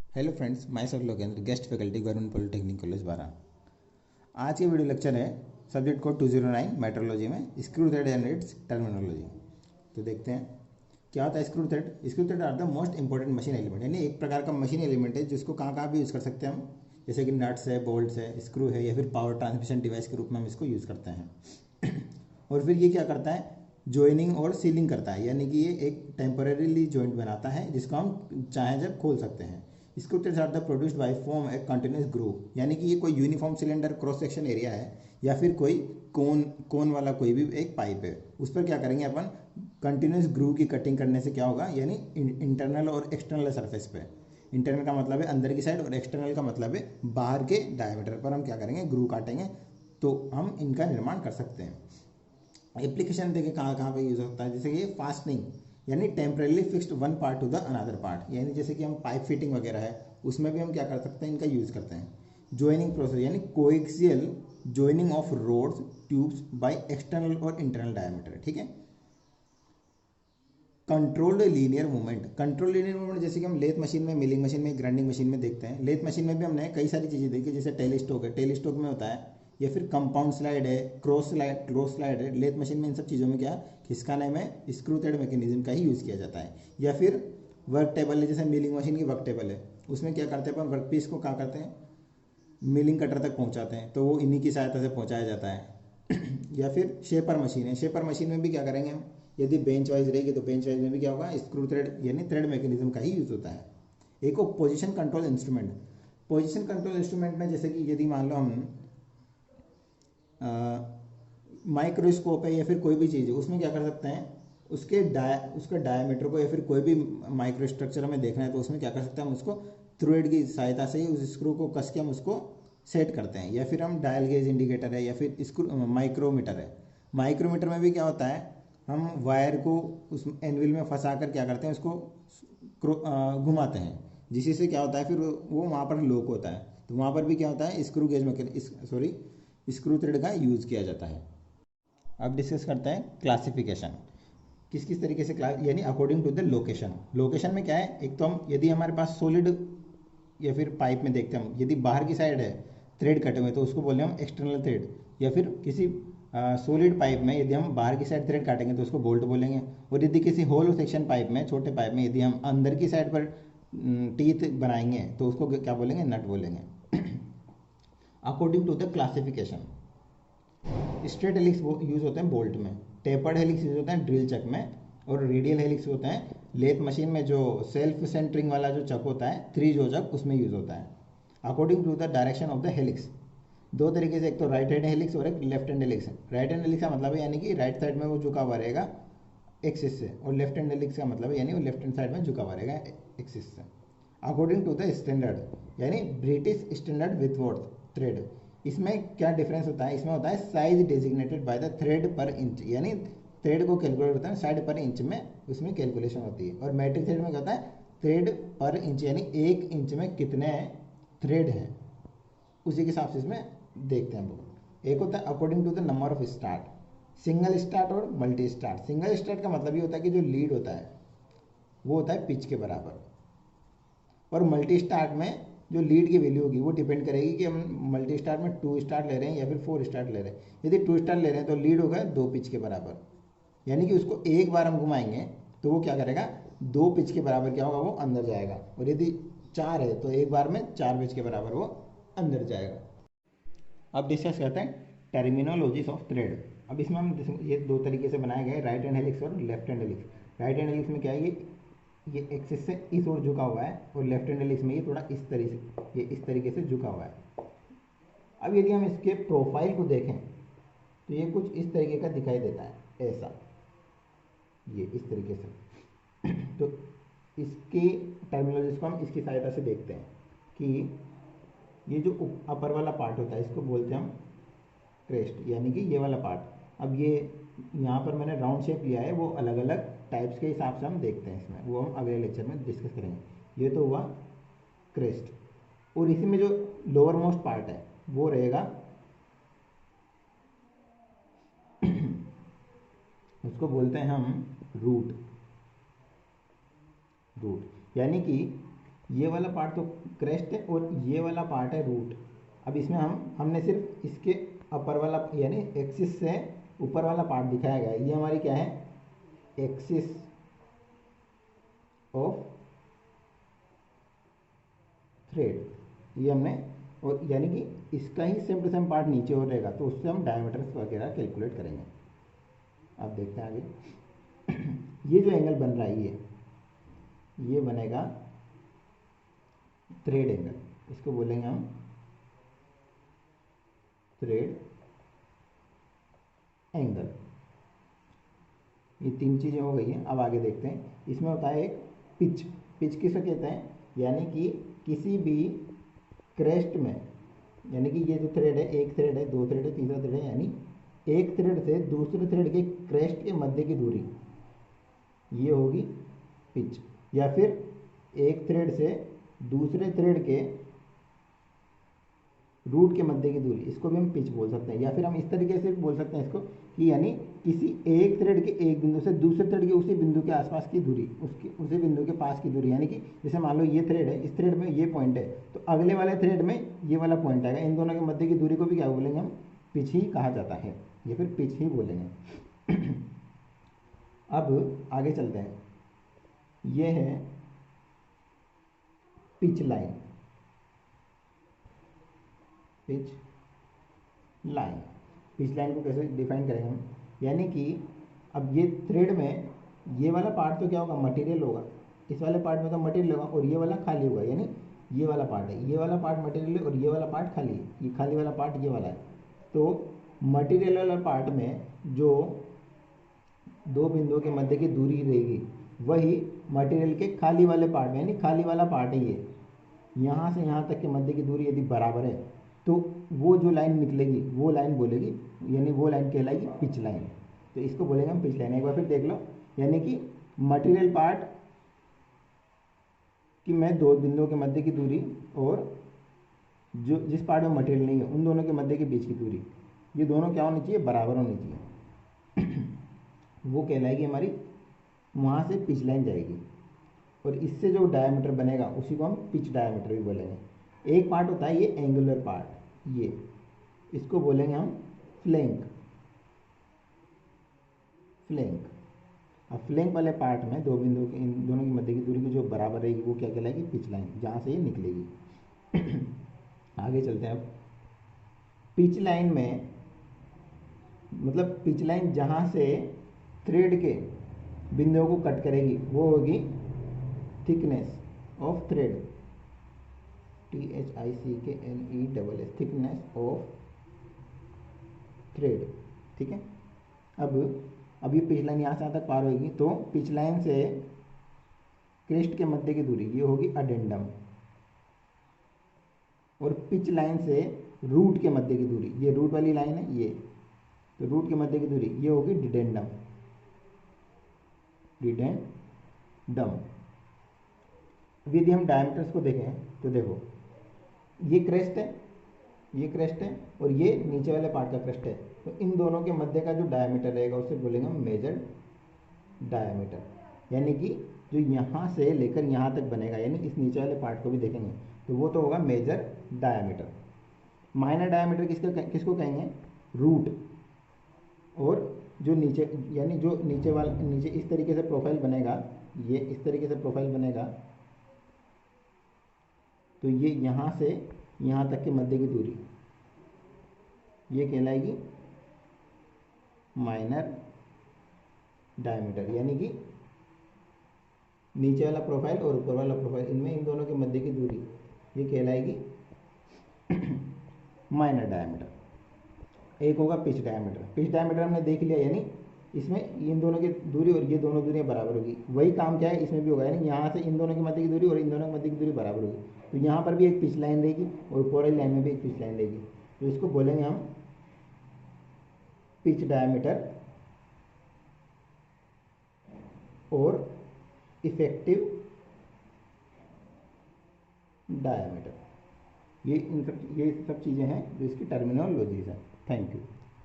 Hello friends, myself Lokendra, guest faculty government polytechnic college बारह। आज के वीडियो लेक्चर है सब्जेक्ट कोड 209 मेट्रोलॉजी में screw thread and its terminology. तो देखते हैं क्या होता है screw thread. Screw thread are the most important machine element, यानी एक प्रकार का मशीन एलिमेंट है जिसको कहाँ कहाँ भी यूज़ कर सकते हैं हम, जैसे कि नट्स है, बोल्ट्स है, स्क्रू है, या फिर पावर ट्रांसमिशन डिवाइस के रूप में हम इसको यूज़ करते हैं। और फिर ये क्या करता है, जॉइनिंग और सीलिंग करता है, यानी कि ये एक टेम्परेरीली जॉइंट बनाता है जिसको हम चाहे जब खोल सकते हैं। Screw threads are the produced by form a continuous groove, यानी कि ये कोई uniform cylinder cross section area है या फिर कोई कोन कोन वाला कोई भी एक पाइप है, उस पर क्या करेंगे अपन, कंटिन्यूस ग्रूव की कटिंग करने से क्या होगा, यानी इंटरनल और एक्सटर्नल सरफेस पे। इंटरनल का मतलब है अंदर की साइड और एक्सटर्नल का मतलब है बाहर के डायमीटर पर हम क्या करेंगे, ग्रूव काटेंगे, तो हम इनका निर्माण कर सकते हैं। एप्लीकेशन देखिए कहाँ कहाँ पे यूज़ होता है, जैसे कि फास्टनिंग, यानी temporarily fixed one part two the another part, यानी जैसे कि हम पाइप फिटिंग वगैरह है उसमें भी हम क्या कर सकते हैं, इनका यूज़ करते हैं। ज्वाइनिंग प्रोसेस, यानी coaxial joining of rods tubes by external और इंटरनल डायमीटर, ठीक है। Controlled linear movement, control linear movement जैसे कि हम लेथ मशीन में, मिलिंग मशीन में, ग्राइंडिंग मशीन में देखते हैं। लेथ मशीन में भी हमने कई सारी चीज़ें देखी, जैसे टेलीस्टोक है, टेलीस्टोक में होता है, या फिर कंपाउंड स्लाइड है, क्रॉस स्लाइड है। लेथ मशीन में इन सब चीज़ों में क्या खिसकाने में स्क्रू थ्रेड मैकेनिज्म का ही यूज़ किया जाता है। या फिर वर्क टेबल है, जैसे मिलिंग मशीन की वर्क टेबल है, उसमें क्या करते हैं अपन, वर्क पीस को क्या करते हैं, मिलिंग कटर तक पहुंचाते हैं, तो वो इन्हीं की सहायता से पहुंचाया जाता है। या फिर शेपर मशीन है, शेपर मशीन में भी क्या करेंगे हम, यदि बेंच वाइज रहेगी तो बेंच वाइज में भी क्या होगा, स्क्रू थ्रेड यानी थ्रेड मैकेनिज्म का ही यूज होता है। एक हो position control instrument. Position control instrument में जैसे कि यदि मान लो हम माइक्रोस्कोप है या फिर कोई भी चीज़ है, उसमें क्या कर सकते हैं, उसके डायमीटर को या फिर कोई भी माइक्रो स्ट्रक्चर हमें देखना है तो उसमें क्या कर सकते हैं, हम उसको थ्रेड की सहायता से ही उस स्क्रू को कस के हम उसको सेट करते हैं। या फिर हम डायल गेज इंडिकेटर है या फिर स्क्रू माइक्रोमीटर है। माइक्रोमीटर में भी क्या होता है, हम वायर को उस एनविल में फंसा कर क्या करते हैं, उसको घुमाते हैं, जिससे से क्या होता है, फिर वो वहाँ पर लॉक होता है, तो वहाँ पर भी क्या होता है, स्क्रू गेज में सॉरी स्क्रू थ्रेड का यूज़ किया जाता है। अब डिस्कस करते हैं क्लासिफिकेशन, किस किस तरीके से क्लास, यानी according to the location. Location में क्या है, एक तो हम यदि हमारे पास सॉलिड या फिर पाइप में देखते हैं हम, यदि बाहर की साइड है थ्रेड कटे हुए तो उसको बोलेंगे हम एक्सटर्नल थ्रेड। या फिर किसी सॉलिड पाइप में यदि हम बाहर की साइड थ्रेड काटेंगे तो उसको बोल्ट बोलेंगे। और यदि किसी होलो सेक्शन पाइप में, छोटे पाइप में, यदि हम अंदर की साइड पर टीथ बनाएंगे तो उसको क्या बोलेंगे, नट बोलेंगे। According to the classification, straight helix use होते हैं बोल्ट में, टेपर्ड हेलिक्स यूज होते हैं ड्रिल चक में, और रेडियल हेलिक्स होते हैं लेथ मशीन में, जो सेल्फ सेंटरिंग वाला जो चक होता है, थ्री जो चक, उसमें यूज होता है। According to the direction of the helix, दो तरीके से, एक तो राइट हैंड हेलिक्स और एक left hand helix. Right hand helix का मतलब है यानी कि राइट साइड में वो झुका हुआ रहेगा एक्सिस से, और लेफ्ट हैंड हेलिक्स का मतलब है यानी वो लेफ्ट हैंड साइड में झुका हुआ रहेगा एक्सिस से। अकॉर्डिंग टू द स्टैंडर्ड, यानी ब्रिटिश स्टैंडर्ड विथवर्थ थ्रेड, इसमें क्या डिफरेंस होता है, इसमें होता है size designated by the thread पर इंच, यानी थ्रेड को कैलकुलेट होता है साइड पर इंच में, उसमें कैलकुलेशन होती है। और मैट्रिक थ्रेड में क्या होता है, थ्रेड पर इंच, यानी एक इंच में कितने थ्रेड हैं, उसी के हिसाब से इसमें देखते हैं हम लोग। एक होता है according to the number of start, single start और मल्टी स्टार्ट। सिंगल स्टार्ट का मतलब ये होता है कि जो लीड होता है वो होता है पिच के बराबर, और मल्टी स्टार्ट में जो लीड की वैल्यू होगी वो डिपेंड करेगी कि हम मल्टी स्टार्ट में 2 स्टार ले रहे हैं या फिर 4 स्टार ले रहे हैं। यदि 2 स्टार ले रहे हैं तो लीड होगा 2 पिच के बराबर, यानी कि उसको एक बार हम घुमाएंगे तो वो क्या करेगा, 2 पिच के बराबर क्या होगा, वो अंदर जाएगा। और यदि 4 है तो एक बार में 4 पिच के बराबर वो अंदर जाएगा। अब डिस्कस करते हैं टर्मिनोलॉजीज ऑफ थ्रेड। अब इसमें हम ये दो तरीके से बनाए गए, राइट हैंड हेलिक्स और left hand helix. Right hand helix में क्या है, ये एक्सिस से इस ओर झुका हुआ है, और लेफ्ट हैंड हेलिक्स में ये थोड़ा इस तरीके से, ये इस तरीके से झुका हुआ है। अब यदि हम इसके प्रोफाइल को देखें तो ये कुछ इस तरीके का दिखाई देता है, ऐसा, ये इस तरीके से। तो इसकी टर्मिनोलॉजीज को हम इसकी सहायता से देखते हैं कि ये जो अपर वाला पार्ट होता है इसको बोलते हैं हम क्रेस्ट, यानी कि ये वाला पार्ट। अब ये यहाँ पर मैंने राउंड शेप लिया है, वो अलग अलग टाइप्स के हिसाब से हम देखते हैं इसमें, वो हम अगले लेक्चर में डिस्कस करेंगे। ये तो हुआ क्रेस्ट, और इसी में जो लोअर मोस्ट पार्ट है वो रहेगा, उसको बोलते हैं हम रूट। रूट यानी कि ये वाला पार्ट तो क्रेस्ट है और ये वाला पार्ट है रूट। अब इसमें हमने सिर्फ इसके अपर वाला यानी एक्सिस से ऊपर वाला पार्ट दिखाया गया है। ये हमारी क्या है, एक्सिस ऑफ थ्रेड, ये हमने, और यानी कि इसका ही सेम टू सेम पार्ट नीचे हो रहेगा, तो उससे हम डायमीटर्स वगैरह कैलकुलेट करेंगे। अब देखते हैं आगे। ये जो एंगल बन रहा है ये बनेगा थ्रेड एंगल, इसको बोलेंगे हम थ्रेड एंगल। ये तीन चीज़ें हो गई हैं। अब आगे देखते हैं, इसमें होता है एक पिच। पिच किसे कहते हैं, यानी कि किसी भी क्रेस्ट में, यानी कि ये जो थ्रेड है, एक थ्रेड है, दो थ्रेड है, तीसरा थ्रेड है, यानी एक थ्रेड से दूसरे थ्रेड के क्रेस्ट के मध्य की दूरी, ये होगी पिच। या फिर एक थ्रेड से दूसरे थ्रेड के रूट के मध्य की दूरी, इसको भी हम पिच बोल सकते हैं। या फिर हम इस तरीके से बोल सकते हैं इसको कि यानी किसी एक थ्रेड के एक बिंदु से दूसरे थ्रेड के उसी बिंदु के आसपास की दूरी, उसके उसी बिंदु के पास की दूरी, यानी कि जैसे मान लो ये थ्रेड है, इस थ्रेड में ये पॉइंट है, तो अगले वाले थ्रेड में ये वाला पॉइंट आएगा। इन दोनों के मध्य की दूरी को भी क्या बोलेंगे हम, पिच ही कहा जाता है, या फिर पिच ही बोलेंगे। अब आगे चलते हैं, ये है pitch line. Pitch line, pitch line को कैसे डिफाइन करेंगे हम, यानी कि अब ये थ्रेड में ये वाला पार्ट तो क्या होगा, मटेरियल होगा, इस वाले पार्ट में तो मटेरियल होगा, और ये वाला खाली होगा, यानी ये वाला पार्ट है, ये वाला पार्ट मटेरियल है और ये वाला पार्ट खाली है, ये खाली वाला पार्ट ये वाला है। तो मटेरियल वाला पार्ट में जो दो बिंदुओं के मध्य की दूरी रहेगी, वही मटेरियल के खाली वाले पार्ट में, यानी खाली वाला पार्ट है ये, यहाँ से यहाँ तक के मध्य की दूरी यदि बराबर है, तो वो जो लाइन निकलेगी वो लाइन बोलेगी, यानी वो लाइन कहलाएगी पिच लाइन। तो इसको बोलेंगे हम पिच लाइन। एक बार फिर देख लो, यानी कि मटेरियल पार्ट कि मैं दो बिंदुओं के मध्य की दूरी और जो जिस पार्ट में मटेरियल नहीं है उन दोनों के मध्य के बीच की दूरी, ये दोनों क्या होनी चाहिए, बराबर होनी चाहिए। वो कहलाएगी हमारी, वहाँ से पिच लाइन जाएगी, और इससे जो डायमीटर बनेगा उसी को हम पिच डायमीटर भी बोलेंगे। एक पार्ट होता है ये एंगुलर पार्ट, ये इसको बोलेंगे हम फ्लैंक। फ्लैंक, अब फ्लैंक वाले पार्ट में दो बिंदु के, इन दोनों की मध्य की दूरी की जो बराबर रहेगी वो क्या कहलाएगी, पिच लाइन, जहाँ से ये निकलेगी। आगे चलते हैं। अब पिच लाइन में मतलब पिच लाइन जहाँ से थ्रेड के बिंदुओं को कट करेगी वो होगी thickness of thread, THICKNESS, thickness of thread. ठीक है। अब ये पिच लाइन यहाँ से यहाँ तक पार होगी, तो पिच लाइन से क्रेस्ट के मध्य की दूरी ये होगी अडेंडम, और पिच लाइन से रूट के मध्य की दूरी, ये रूट वाली लाइन है ये, तो रूट के मध्य की दूरी ये होगी डिडेंडम। डिडेंडम। यदि हम डायमीटर्स को देखें तो देखो, ये क्रेस्ट है, ये क्रेस्ट है, और ये नीचे वाले पार्ट का क्रेस्ट है, तो इन दोनों के मध्य का जो डायमीटर रहेगा उसे बोलेंगे हम मेजर डायमीटर। यानी कि जो यहाँ से लेकर यहाँ तक बनेगा, यानी इस नीचे वाले पार्ट को भी देखेंगे तो वो तो होगा मेजर डायमीटर। माइनर डायमीटर किसको कहेंगे, रूट। और जो नीचे, यानी जो नीचे वाला, नीचे इस तरीके से प्रोफाइल बनेगा, ये इस तरीके से प्रोफाइल बनेगा, तो ये यहाँ से यहाँ तक के मध्य की दूरी ये कहलाएगी माइनर डायमीटर। यानी कि नीचे वाला प्रोफाइल और ऊपर वाला प्रोफाइल, इनमें इन दोनों के मध्य की दूरी ये कहलाएगी माइनर डायमीटर। एक होगा पिच डायमीटर। पिच डायमीटर हमने देख लिया, यानी इसमें इन दोनों की दूरी और ये दोनों दूरियां बराबर होगी। वही काम क्या है इसमें भी होगा, यानी यहाँ से इन दोनों के मध्य की दूरी और इन दोनों के मध्य की दूरी बराबर होगी, तो यहाँ पर भी एक पिच लाइन रहेगी और ऊपर वाली लाइन में भी एक पिच लाइन रहेगी, तो इसको बोलेंगे हम पिच डायमीटर और इफेक्टिव डायमीटर। ये सब चीज़ें हैं जो इसकी टर्मिनोलॉजीज हैं। Thank you.